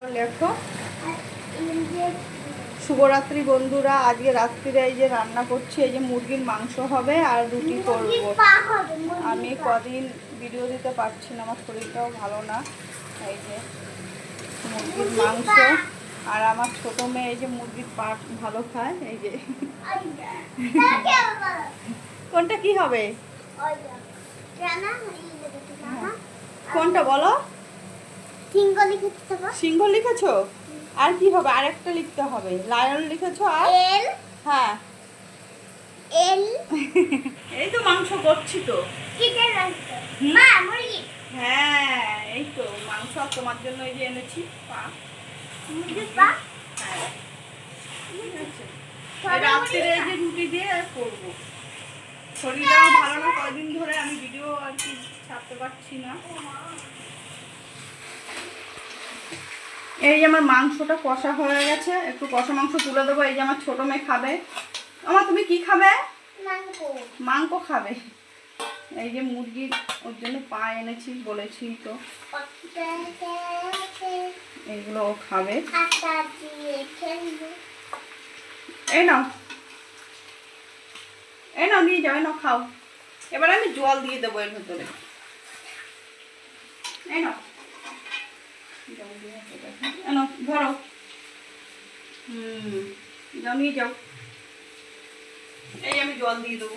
দেখো শুভরাত্রি বন্ধুরা, আজকে রাত্রিরে এই যে রান্না করছি, এই যে মুরগির মাংস হবে আর রুটি করব। আমি কদিন ভিডিও দিতে পারছি না, আমার শরীরটাও ভালো না। এই যে মুরগির মাংস আর আমার ছোট মেয়ে এই যে মুরগির পাট ভালো খায়। এই যে কোনটা কি হবে, কোনটা বলো? সিংহ লিখেছো, আর কি হবে? আরেকটা লিখতে হবে। লায়ন লিখেছো আর এল। হ্যাঁ এল। এই তো মাংস করছি তো। মা মুরগি। হ্যাঁ এই তো মাংস তোমার জন্য এই যে এনেছি পা। মুরগির পা। হ্যাঁ রাত্রে এই যে রুটি দিয়ে করবো। শরীরটাও ভালো না, কয়দিন ধরে আমি ভিডিও আর কি ছাড়তে পারছি না। এই যে আমার মাংসটা কষা হয়ে গেছে, একটু কষা মাংস তুলে দেবো। এই যে আমার ছোট মেয়ে খাবে। আমার তুমি কি খাবে? মাংস খাবে। এই যে মুরগির ওর জন্য পা এনেছি, বলেছি তো, এইগুলো ও খাবে। এই নাও এই নাও, নিয়ে যাও, এই নাও খাও। এবার আমি জল দিয়ে দেবো এর ভেতরে। এই নাও ধরো। যাও নিয়ে যাও। এই আমি জল দিয়ে দেবো,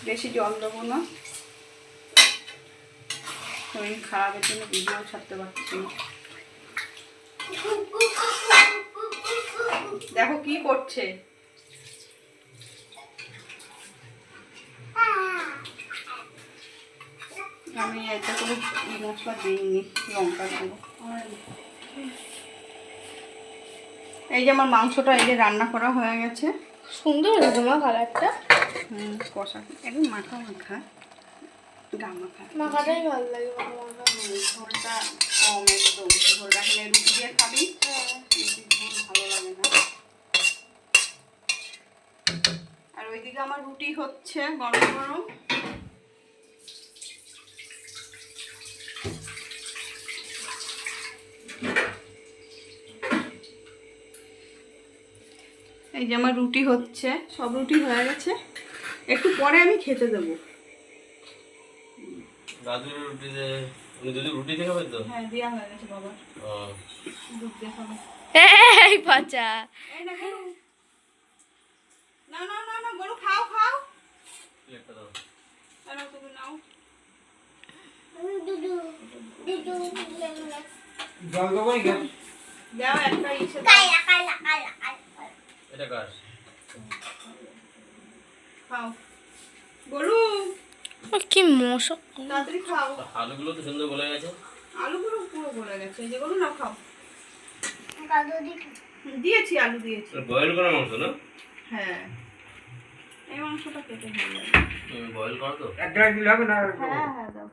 বেশি জল দেবো না, শরীর খারাপের জন্য ভিডিও ছাড়তে পারছি না। দেখো কি করছে। আমি এটা কোনো মশলা দিইনি, লঙ্কা দেবো। এই যে আমার মাংসটা এই যে রান্না করা হয়ে গেছে। সুন্দর হয়েছে মা কালারটা। কষা একদম মাখা মাখা, গা মাখা মাখাটাই ভালো লাগে। ঝোলটা কম, একদম ঝোল রাখলে রুটি দিয়ে খাবি, ঝোল ভালো লাগে না। আর ওইদিকে আমার রুটি হচ্ছে গরম গরম। এই যে আমার রুটি হচ্ছে, সব রুটি হয়ে গেছে, একটু পরে আমি খেতে দেবো। দাদুর রুটিতে দুধ রুটি দিয়ে খাবে তো? হ্যাঁ দেয়া হয়ে গেছে বাবা। দুধ দিয়ে খাবে। এই বাচ্চা, এই না গরু, না না না না গরু খাও খাও। একটা দাও। আরে তুমি নাও। জল দেবো কি? দাও একটা ইসে এটা কার? খাও গরু, কি মশা! তাড়াতাড়ি খাও। আলুগুলো তো সুন্দর গলে গেছে। আলুগুলো পুরো গলে গেছে। এই যে গরু নাও খাও। দিয়েছি, আলু দিয়েছি। বয়েল করা মাংস না? হ্যাঁ এই মাংসটা খেতে ভালো লাগে। বয়েল করা তো? হ্যাঁ হ্যাঁ দাও।